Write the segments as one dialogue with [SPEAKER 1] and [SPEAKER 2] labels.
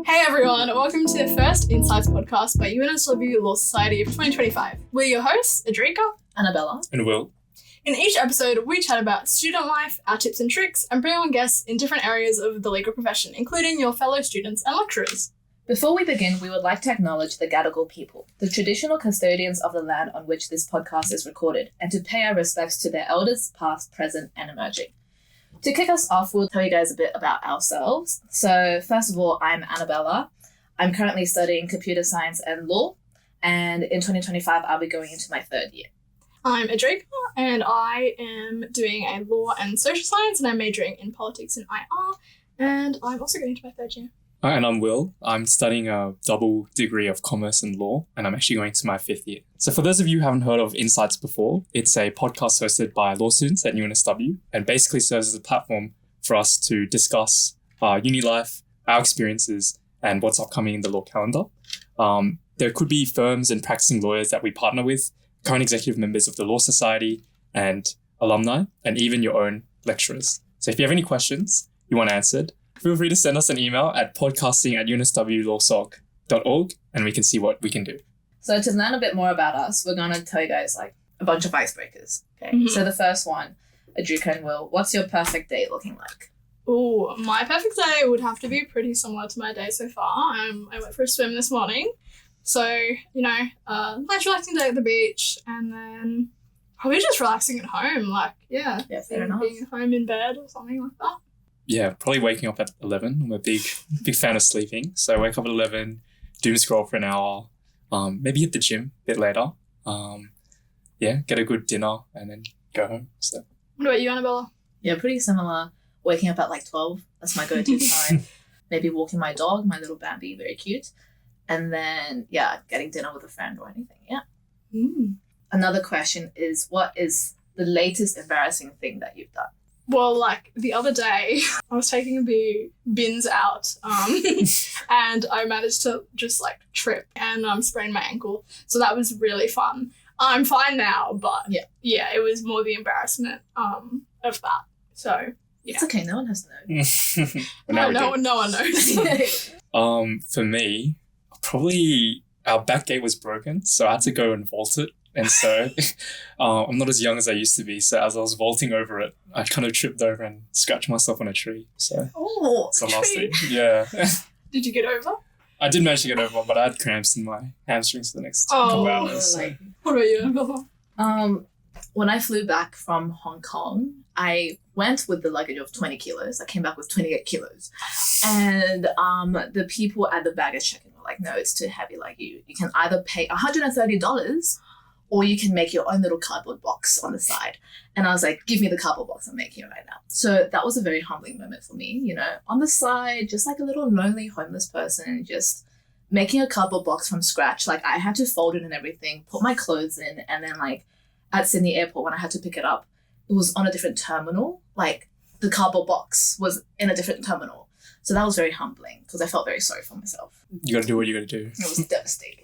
[SPEAKER 1] Hey everyone, welcome to the first InCites podcast by UNSW Law Society of 2025. We're your hosts, Adrika,
[SPEAKER 2] Annabella,
[SPEAKER 3] and Will.
[SPEAKER 1] In each episode, we chat about student life, our tips and tricks, and bring on guests in different areas of the legal profession, including your fellow students and lecturers.
[SPEAKER 2] Before we begin, we would like to acknowledge the Gadigal people, the traditional custodians of the land on which this podcast is recorded, and to pay our respects to their elders, past, present, and emerging. To kick us off, we'll tell you guys a bit about ourselves. So first of all, I'm Annabella. I'm currently studying computer science and law, and in 2025, I'll be going into my third year.
[SPEAKER 1] I'm Adrika, and I am doing a law and social science, and I'm majoring in politics and IR, and I'm also going into my third year.
[SPEAKER 3] And I'm Will. I'm studying a double degree of commerce and law, and I'm actually going to my fifth year. So for those of you who haven't heard of InCites before, it's a podcast hosted by law students at UNSW and basically serves as a platform for us to discuss our uni life, our experiences, and what's upcoming in the law calendar. There could be firms and practicing lawyers that we partner with, current executive members of the Law Society and alumni, and even your own lecturers. So if you have any questions you want answered, feel free to send us an email at podcasting@unsw.lawsoc.org and we can see what we can do.
[SPEAKER 2] So to learn a bit more about us, we're going to tell you guys like a bunch of icebreakers. Okay.
[SPEAKER 1] Mm-hmm.
[SPEAKER 2] So the first one, Adrika and Will, what's your perfect day looking like?
[SPEAKER 1] Ooh, my perfect day would have to be pretty similar to my day so far. I went for a swim this morning. So, nice relaxing day at the beach, and then probably just relaxing at home.
[SPEAKER 2] Yeah, fair enough.
[SPEAKER 1] Being at home in bed or something like that.
[SPEAKER 3] Yeah, probably waking up at 11. I'm a big fan of sleeping. So I wake up at 11, doom scroll for an hour, maybe hit the gym a bit later. Get a good dinner and then go home. So.
[SPEAKER 1] What about you, Annabella?
[SPEAKER 2] Yeah, pretty similar. Waking up at 12. That's my go-to time. Maybe walking my dog, my little Bambi, very cute. And then, getting dinner with a friend or anything, yeah.
[SPEAKER 1] Mm.
[SPEAKER 2] Another question is, what is the latest embarrassing thing that you've done?
[SPEAKER 1] Well, the other day, I was taking the bins out and I managed to just trip and sprain my ankle. So that was really fun. I'm fine now, but yeah, it was more the embarrassment of that. So, yeah.
[SPEAKER 2] It's okay, no one has to know.
[SPEAKER 1] No one knows.
[SPEAKER 3] For me, probably our back gate was broken, so I had to go and vault it. And so I'm not as young as I used to be. So as I was vaulting over it, I kind of tripped over and scratched myself on a tree. So it's the last thing. Yeah.
[SPEAKER 1] Did you get over?
[SPEAKER 3] I did manage to get over, but I had cramps in my hamstrings for the next couple hours. So.
[SPEAKER 1] What about you, Annabella?
[SPEAKER 2] When I flew back from Hong Kong, I went with the luggage of 20 kilos. I came back with 28 kilos. And the people at the baggage check-in were like, no, it's too heavy. You can either pay $130 or you can make your own little cardboard box on the side. And I was like, give me the cardboard box, I'm making it right now. So that was a very humbling moment for me, on the side, just like a little lonely homeless person, just making a cardboard box from scratch. I had to fold it and everything, put my clothes in, and then at Sydney Airport, when I had to pick it up, it was on a different terminal. The cardboard box was in a different terminal. So that was very humbling because I felt very sorry for myself.
[SPEAKER 3] You got to do what you got to do.
[SPEAKER 2] It was devastating.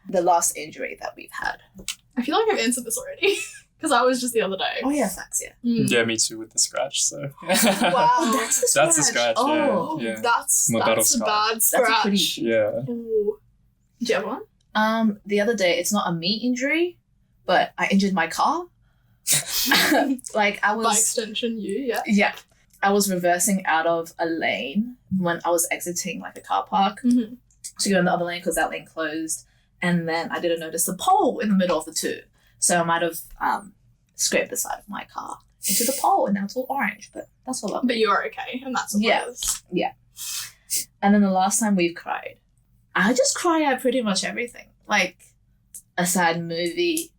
[SPEAKER 2] The last injury that we've had.
[SPEAKER 1] I feel like I've answered this already because I was just the other day.
[SPEAKER 2] Oh yeah, facts, yeah.
[SPEAKER 1] Mm.
[SPEAKER 3] Yeah, me too with the scratch. So.
[SPEAKER 1] Wow,
[SPEAKER 2] that's the scratch.
[SPEAKER 3] That's the scratch.
[SPEAKER 2] Oh,
[SPEAKER 3] yeah.
[SPEAKER 1] That's a bad scratch.
[SPEAKER 2] That's pretty.
[SPEAKER 3] Yeah.
[SPEAKER 1] Ooh. Do you have one?
[SPEAKER 2] The other day, it's not a me injury, but I injured my car. I was.
[SPEAKER 1] By extension, you, yeah.
[SPEAKER 2] Yeah. I was reversing out of a lane when I was exiting a car park to go in the other lane because that lane closed. And then I didn't notice the pole in the middle of the two. So I might have scraped the side of my car into the pole and now it's all orange. But that's all up.
[SPEAKER 1] But you're okay and that's all it is.
[SPEAKER 2] Yeah. And then the last time we've cried, I just cry at pretty much everything. A sad movie.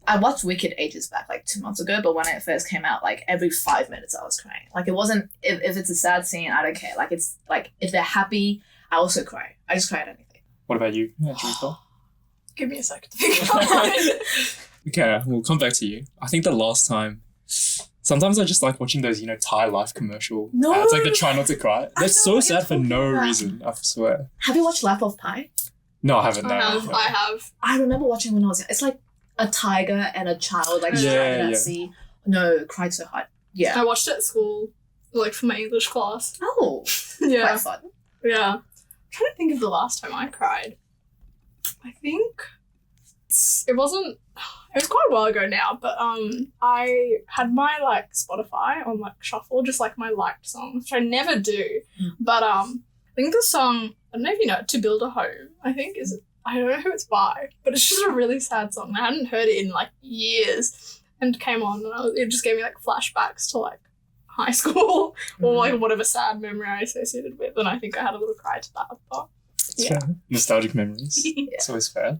[SPEAKER 2] I watched Wicked ages back, 2 months ago, but when it first came out, every 5 minutes I was crying. It wasn't, if it's a sad scene, I don't care. It's if they're happy, I also cry. I just cry at anything.
[SPEAKER 3] What about you, Adrika?
[SPEAKER 1] Give me a second to think about it.
[SPEAKER 3] Okay, we'll come back to you. I think the last time, sometimes I just like watching those, Thai Life commercial ads, the try not to cry. They're so sad for no reason, I swear.
[SPEAKER 2] Have you watched Life of Pi?
[SPEAKER 3] No, I haven't.
[SPEAKER 1] I have.
[SPEAKER 2] I remember watching when I was young. It's a tiger and a child stranded at sea. No, cried so hard. Yeah.
[SPEAKER 1] I watched it at school, for my English class.
[SPEAKER 2] Oh,
[SPEAKER 1] yeah.
[SPEAKER 2] quite fun.
[SPEAKER 1] Yeah. trying to think of the last time I cried. I think it was quite a while ago now, but I had my like Spotify on like shuffle, just like my liked songs, which I never do. But I think the song, I don't know if you know it, To Build a Home, I think I don't know who it's by, but it's just a really sad song. I hadn't heard it in like years, and came on and it just gave me like flashbacks to like high school or like whatever sad memory I associated with, and I think I had a little cry to that. But
[SPEAKER 3] Fair. Nostalgic memories. It's always fair.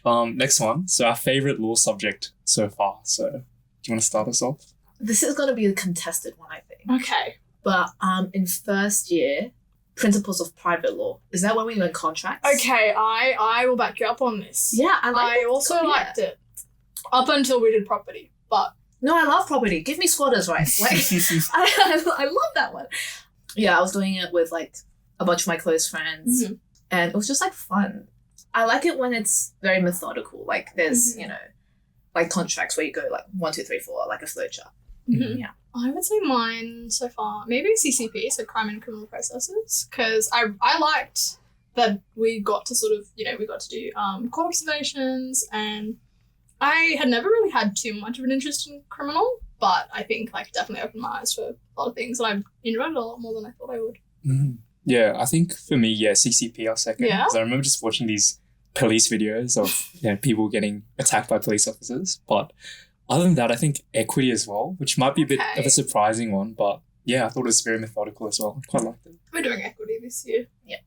[SPEAKER 3] Next one. So our favorite law subject so far. So do you want to start us off?
[SPEAKER 2] This is going to be a contested one, I think.
[SPEAKER 1] Okay.
[SPEAKER 2] But in first year, Principles of Private Law. Is that when we learn contracts?
[SPEAKER 1] Okay, I will back you up on this.
[SPEAKER 2] Yeah,
[SPEAKER 1] I also liked it up until we did property, but
[SPEAKER 2] no, I love property. Give me squatters' rights. Like, I love that one. Yeah, I was doing it with like a bunch of my close friends, and it was just like fun. I like it when it's very methodical. Like there's like contracts where you go like 1, 2, 3, 4, like a flowchart. Yeah,
[SPEAKER 1] I would say mine so far maybe CCP, so crime and criminal processes, because I liked that we got to sort of we got to do court observations, and I had never really had too much of an interest in criminal, but I think like definitely opened my eyes to a lot of things, and I enjoyed it a lot more than I thought I would.
[SPEAKER 3] Yeah, I think for me, CCP are second.
[SPEAKER 1] Yeah.
[SPEAKER 3] Because I remember just watching these police videos of people getting attacked by police officers. But other than that, I think equity as well, which might be a bit of a surprising one, but yeah, I thought it was very methodical as well. I quite liked it.
[SPEAKER 1] We're doing equity this year.
[SPEAKER 2] Yeah.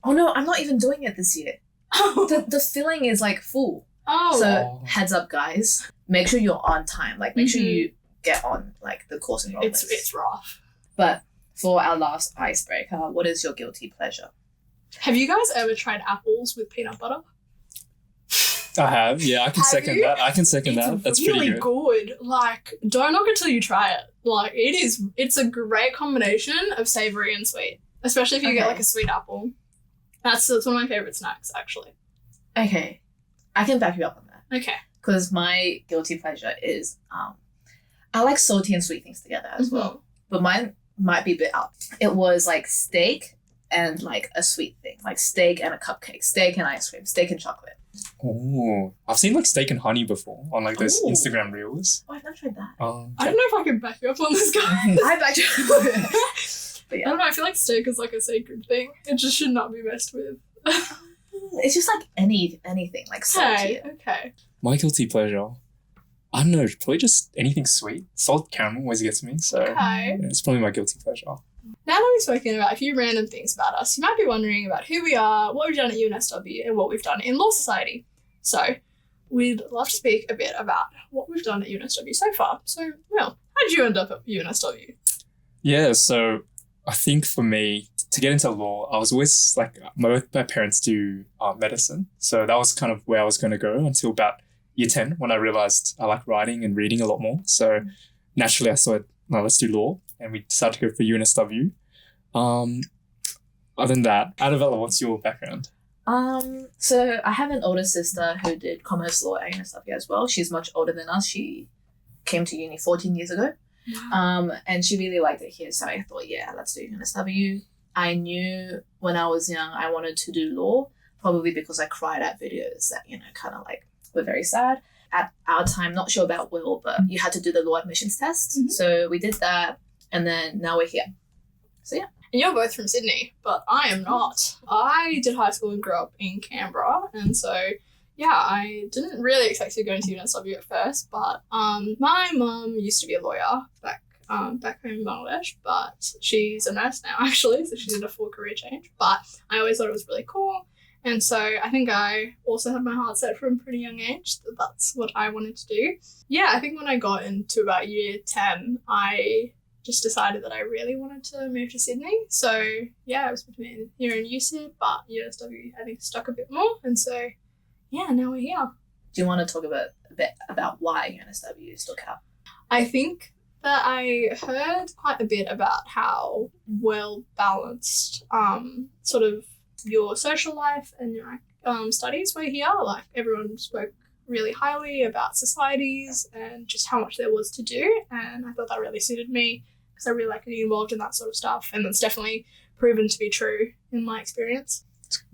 [SPEAKER 2] Oh no, I'm not even doing it this year. The filling is like full. So heads up, guys. Make sure you're on time. Like make sure you get on like the course enrollment.
[SPEAKER 1] It's rough.
[SPEAKER 2] But for our last icebreaker, what is your guilty pleasure?
[SPEAKER 1] Have you guys ever tried apples with peanut butter?
[SPEAKER 3] I have. Yeah, I can second that. I can second that. That's
[SPEAKER 1] really
[SPEAKER 3] pretty good.
[SPEAKER 1] Like, don't knock it till you try it. Like, it's a great combination of savory and sweet, especially if you get like a sweet apple. That's one of my favorite snacks, actually.
[SPEAKER 2] Okay, I can back you up on that.
[SPEAKER 1] Okay.
[SPEAKER 2] Because my guilty pleasure is I like salty and sweet things together as well. But mine might be a bit out. It was like steak and like a sweet thing, like steak and a cupcake, steak and ice cream, steak and chocolate.
[SPEAKER 3] Oh, I've seen like steak and honey before on like those Instagram reels.
[SPEAKER 2] Oh, I've never tried that.
[SPEAKER 1] I don't know if I can back you up on this, guy.
[SPEAKER 2] I back you up. But yeah.
[SPEAKER 1] I don't know. I feel like steak is like a sacred thing. It just should not be messed with.
[SPEAKER 2] It's just like anything like salty.
[SPEAKER 1] Okay.
[SPEAKER 3] My guilty pleasure, I don't know, probably just anything sweet. Salt caramel always gets me, so yeah, it's probably my guilty pleasure.
[SPEAKER 1] Now that we've spoken about a few random things about us, you might be wondering about who we are, what we've done at UNSW, and what we've done in Law Society. So we'd love to speak a bit about what we've done at UNSW so far. So, Will, how did you end up at UNSW?
[SPEAKER 3] Yeah, so I think for me, to get into law, I was always like, my parents do medicine. So that was kind of where I was going to go until about year 10 when I realized I like writing and reading a lot more. So naturally I thought, no, let's do law. And we decided to go for UNSW. Other than that, Annabella, what's your background?
[SPEAKER 2] So I have an older sister who did commerce law at UNSW as well. She's much older than us. She came to uni 14 years ago. And she really liked it here. So I thought, yeah, let's do UNSW. I knew when I was young I wanted to do law, probably because I cried at videos that, kind of like were very sad. At our time, not sure about Will, but you had to do the law admissions test. So we did that, and then now we're here. So yeah.
[SPEAKER 1] And you're both from Sydney, but I am not. I did high school and grew up in Canberra, and so yeah, I didn't really expect to go into UNSW at first, but my mum used to be a lawyer back home in Bangladesh, but she's a nurse now actually, so she did a full career change. But I always thought it was really cool. And so I think I also had my heart set from a pretty young age that that's what I wanted to do. Yeah, I think when I got into about year 10, I just decided that I really wanted to move to Sydney. So yeah, it was between here and UCID, but UNSW I think stuck a bit more. And so yeah, now we're here.
[SPEAKER 2] Do you want to talk a bit about why UNSW stuck out? I
[SPEAKER 1] think that I heard quite a bit about how well balanced sort of your social life and your studies were here. Like everyone spoke really highly about societies and just how much there was to do, and I thought that really suited me. because I really like getting involved in that sort of stuff, and that's definitely proven to be true in my experience.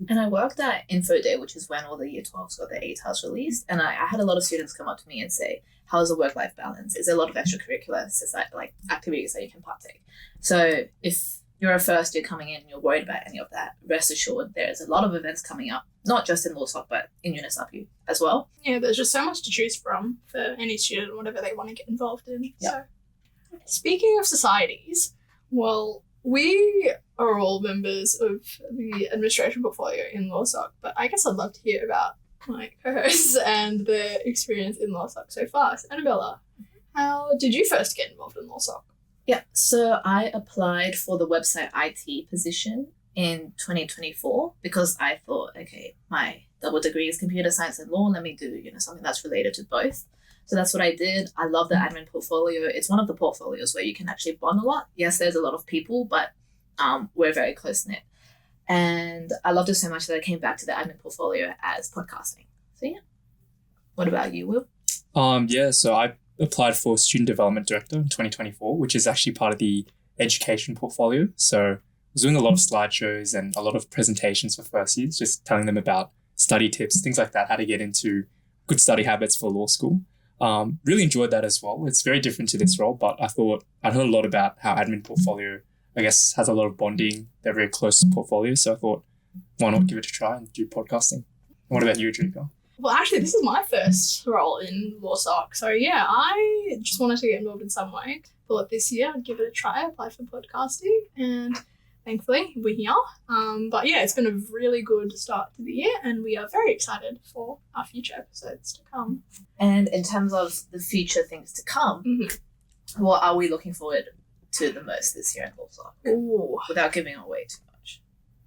[SPEAKER 2] And I worked at Info Day, which is when all the Year 12s got their ATARs released, and I had a lot of students come up to me and say, how's the work-life balance? Is there a lot of extracurricular like activities that you can partake? So if you're a first year coming in and you're worried about any of that, rest assured there's a lot of events coming up, not just in LawSoc, but in UNSW as well.
[SPEAKER 1] Yeah, there's just so much to choose from for any student, whatever they want to get involved in.
[SPEAKER 2] Yep.
[SPEAKER 1] So, speaking of societies, well, we are all members of the administration portfolio in LawSoc, but I guess I'd love to hear about my co-hosts and their experience in LawSoc so far. So, Annabella, how did you first get involved in LawSoc?
[SPEAKER 2] Yeah, so I applied for the website IT position in 2024 because I thought, okay, my double degree is computer science and law. Let me do, something that's related to both. So that's what I did. I love the admin portfolio. It's one of the portfolios where you can actually bond a lot. Yes, there's a lot of people, but we're very close-knit. And I loved it so much that I came back to the admin portfolio as podcasting. So yeah. What about you, Will?
[SPEAKER 3] So I applied for Student Development Director in 2024, which is actually part of the education portfolio. So I was doing a lot of slideshows and a lot of presentations for first years, just telling them about study tips, things like that, how to get into good study habits for law school. Really enjoyed that as well. It's very different to this role, but I thought I'd heard a lot about how admin portfolio, I guess, has a lot of bonding. They're very close portfolios. So I thought, why not give it a try and do podcasting? What about you, Adrika?
[SPEAKER 1] Well, actually, this is my first role in LawSoc. So, yeah, I just wanted to get involved in some way. Thought this year I'd give it a try, apply for podcasting, and thankfully we're here. But, yeah, it's been a really good start to the year, and we are very excited for our future episodes to come.
[SPEAKER 2] And in terms of the future things to come, what are we looking forward to the most this year in LawSoc?
[SPEAKER 1] Ooh.
[SPEAKER 2] Without giving away too much.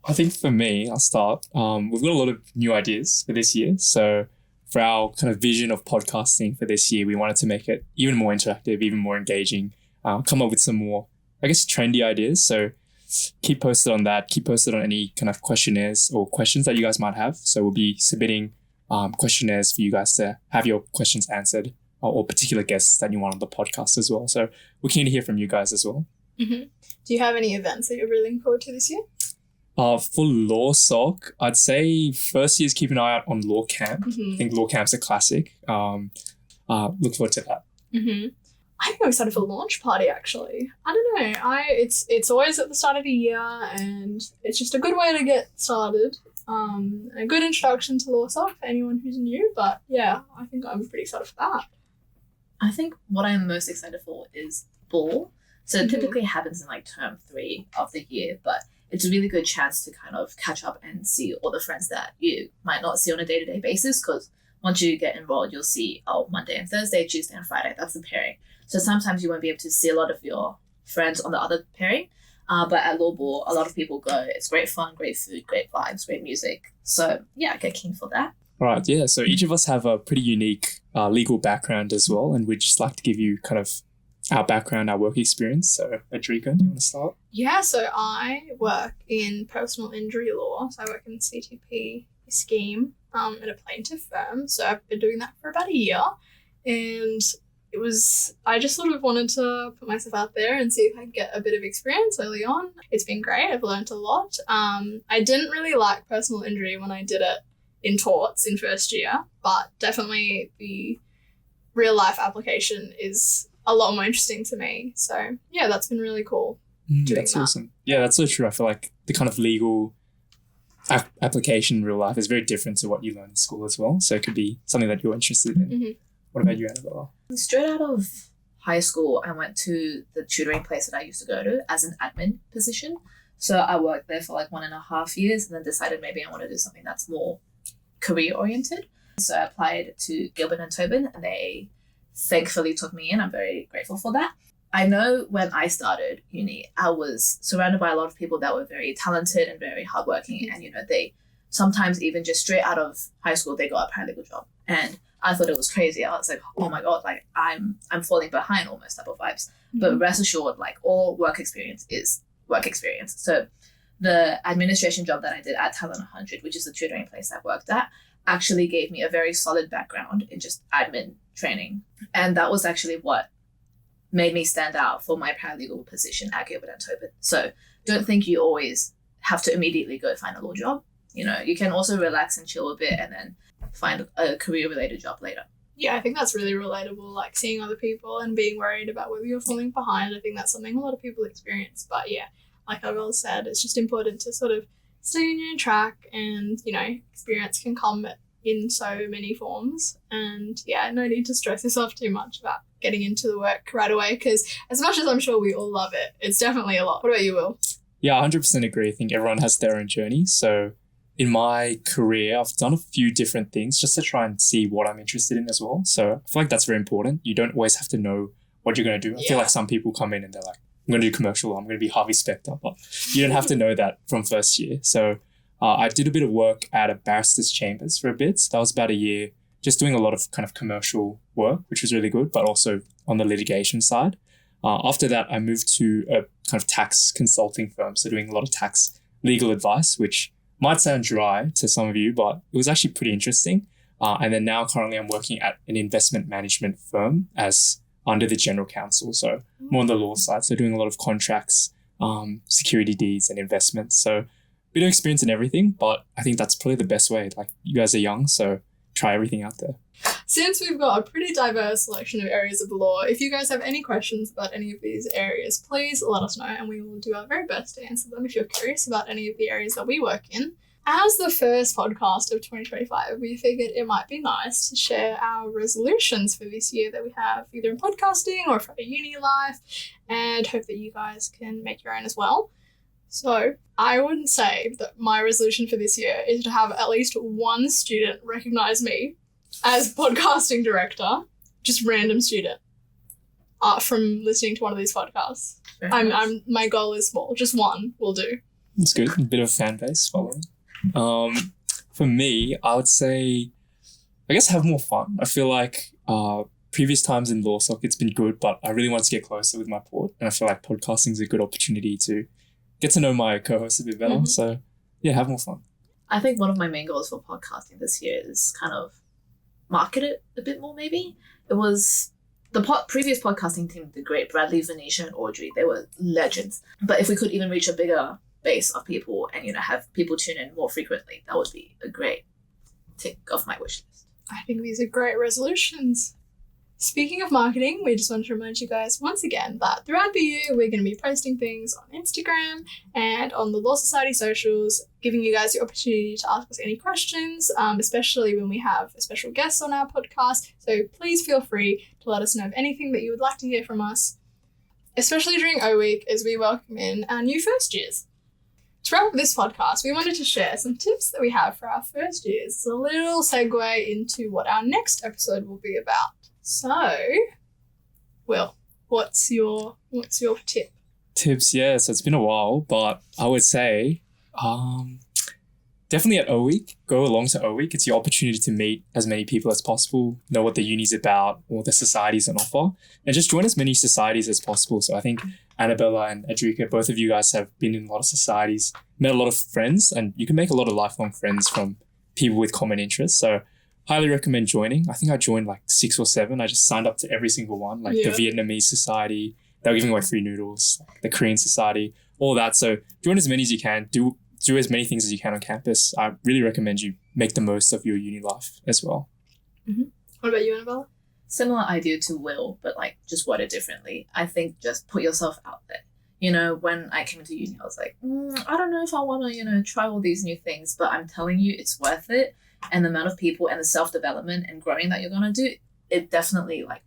[SPEAKER 3] I think for me, I'll start. We've got a lot of new ideas for this year. So for our kind of vision of podcasting for this year, we wanted to make it even more interactive, even more engaging, come up with some more, I guess, trendy ideas. So keep posted on that. Keep posted on any kind of questionnaires or questions that you guys might have. So we'll be submitting questionnaires for you guys to have your questions answered or particular guests that you want on the podcast as well. So we're keen to hear from you guys as well.
[SPEAKER 1] Mm-hmm. Do you have any events that you're really looking forward to this year?
[SPEAKER 3] For LawSoc, I'd say first year's keep an eye out on Law Camp. I think Law Camp's a classic. Look forward to that.
[SPEAKER 1] I think I'm excited for launch party, actually. I don't know. It's always at the start of the year, and it's just a good way to get started. A good introduction to LawSoc for anyone who's new. But yeah, I think I'm pretty excited for that.
[SPEAKER 2] I think what I'm most excited for is ball. So it typically happens in like term 3 of the year, but it's a really good chance to kind of catch up and see all the friends that you might not see on a day-to-day basis, because once you get enrolled, you'll see, Monday and Thursday, Tuesday and Friday, that's the pairing. So sometimes you won't be able to see a lot of your friends on the other pairing, but at Law Ball, a lot of people go. It's great fun, great food, great vibes, great music. So yeah, get keen for that.
[SPEAKER 3] All right, yeah. So each of us have a pretty unique legal background as well, and we'd just like to give you kind of our background, our work experience. So Adrika, do you want to start?
[SPEAKER 1] Yeah, so I work in personal injury law. So I work in CTP scheme at a plaintiff firm. So I've been doing that for about a year. And I just sort of wanted to put myself out there and see if I could get a bit of experience early on. It's been great. I've learned a lot. I didn't really like personal injury when I did it in torts in first year, but definitely the real life application is a lot more interesting to me. So yeah, that's been really cool.
[SPEAKER 3] That's awesome. Yeah, that's so true. I feel like the kind of legal application in real life is very different to what you learn in school as well. So it could be something that you're interested in. What about you, Annabella?
[SPEAKER 2] Straight out of high school, I went to the tutoring place that I used to go to as an admin position. So I worked there for like 1.5 years and then decided maybe I want to do something that's more career oriented. So I applied to Gilbert and Tobin and they thankfully took me in. I'm very grateful for that. I know when I started uni, I was surrounded by a lot of people that were very talented and very hardworking. And, they sometimes even just straight out of high school, they got a paralegal job. And I thought it was crazy. I was like, oh my God, like I'm falling behind almost type of vibes. But rest assured, like all work experience is work experience. So the administration job that I did at Talent 100, which is the tutoring place I worked at, actually gave me a very solid background in just admin training. And that was actually what made me stand out for my paralegal position at Gilbert and Tobin. So don't think you always have to immediately go find a law job. You know, you can also relax and chill a bit and then find a career-related job later.
[SPEAKER 1] Yeah, I think that's really relatable, like seeing other people and being worried about whether you're falling behind. I think that's something a lot of people experience. But yeah, like Annabella said, it's just important to sort of stay on your own track, and, you know, experience can come in so many forms. And yeah, no need to stress yourself too much about getting into the work right away, because as much as I'm sure we all love it, it's definitely a lot. What about you, Will?
[SPEAKER 3] Yeah, 100% agree. I think everyone has their own journey. So in my career, I've done a few different things just to try and see what I'm interested in as well. So I feel like that's very important. You don't always have to know what you're going to do. I feel like some people come in and they're like, I'm going to do commercial, I'm going to be Harvey Specter, but you don't have to know that from first year. So I did a bit of work at a barrister's chambers for a bit. So that was about a year, just doing a lot of kind of commercial work, which was really good, but also on the litigation side. After that, I moved to a kind of tax consulting firm. So doing a lot of tax legal advice, which might sound dry to some of you, but it was actually pretty interesting. And then now currently I'm working at an investment management firm as under the general counsel. So more on the law side. So doing a lot of contracts, security deeds and investments. So a bit of experience in everything, but I think that's probably the best way. Like, you guys are young, so try everything out there.
[SPEAKER 1] Since we've got a pretty diverse selection of areas of the law, if you guys have any questions about any of these areas, please let us know and we will do our very best to answer them if you're curious about any of the areas that we work in. As the first podcast of 2025, we figured it might be nice to share our resolutions for this year that we have either in podcasting or for our uni life, and hope that you guys can make your own as well. So I would say that my resolution for this year is to have at least one student recognize me as podcasting director, just random student, from listening to one of these podcasts. My goal is small, just one will do.
[SPEAKER 3] That's good. A bit of a fan base following. For me, I would say, I guess, have more fun. I feel like previous times in LawSoc, it's been good, but I really want to get closer with my port, and I feel like podcasting is a good opportunity to get to know my co-host a bit better. Mm-hmm. So yeah, have more fun.
[SPEAKER 2] I think one of my main goals for podcasting this year is kind of market it a bit more, maybe. It was the previous podcasting team, the great Bradley, Venetia, and Audrey. They were legends. But if we could even reach a bigger base of people and, you know, have people tune in more frequently, that would be a great tick off my wish list.
[SPEAKER 1] I think these are great resolutions. Speaking of marketing, we just wanted to remind you guys once again that throughout the year, we're going to be posting things on Instagram and on the Law Society socials, giving you guys the opportunity to ask us any questions, especially when we have special guests on our podcast. So please feel free to let us know of anything that you would like to hear from us, especially during O Week as we welcome in our new first years. To wrap up this podcast, we wanted to share some tips that we have for our first years. It's a little segue into what our next episode will be about. So, Will, what's your tip?
[SPEAKER 3] Tips, yeah. So it's been a while, but I would say definitely at O Week, go along to O Week. It's your opportunity to meet as many people as possible, know what the uni's about or the societies on offer, and just join as many societies as possible. So I think Annabella and Adrika, both of you guys have been in a lot of societies, met a lot of friends, and you can make a lot of lifelong friends from people with common interests. So highly recommend joining. I think I joined like 6 or 7. I just signed up to every single one, like the Vietnamese society. They were giving away free noodles, the Korean society, all that. So join as many as you can. Do as many things as you can on campus. I really recommend you make the most of your uni life as well.
[SPEAKER 1] Mm-hmm. What about you, Annabella?
[SPEAKER 2] Similar idea to Will, but like just word it differently. I think just put yourself out there. You know, when I came into uni, I was like, I don't know if I want to, you know, try all these new things, but I'm telling you, it's worth it. And the amount of people and the self-development and growing that you're going to do, it definitely like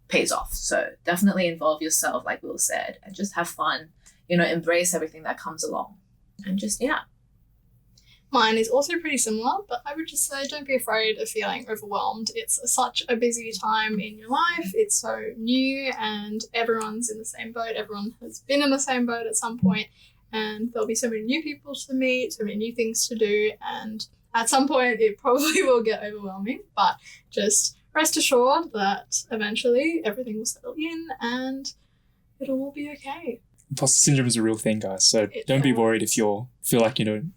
[SPEAKER 2] pays off. So definitely involve yourself, like Will said, and just have fun, you know, embrace everything that comes along. And just, yeah.
[SPEAKER 1] Mine is also pretty similar, but I would just say don't be afraid of feeling overwhelmed. It's such a busy time in your life. It's so new and everyone's in the same boat. Everyone has been in the same boat at some point, and there'll be so many new people to meet, so many new things to do, and at some point it probably will get overwhelming, but just rest assured that eventually everything will settle in and it'll all be okay.
[SPEAKER 3] Imposter syndrome is a real thing, guys. So don't be worried if you feel like you don't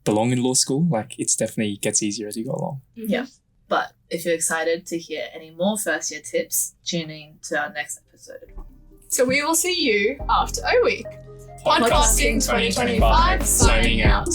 [SPEAKER 3] belong in law school. Like, it's definitely gets easier as you go along.
[SPEAKER 2] Mm-hmm. Yeah. But if you're excited to hear any more first year tips, tune in to our next episode. episode.
[SPEAKER 1] So we will see you after O Week. Podcasting 2025
[SPEAKER 3] signing out.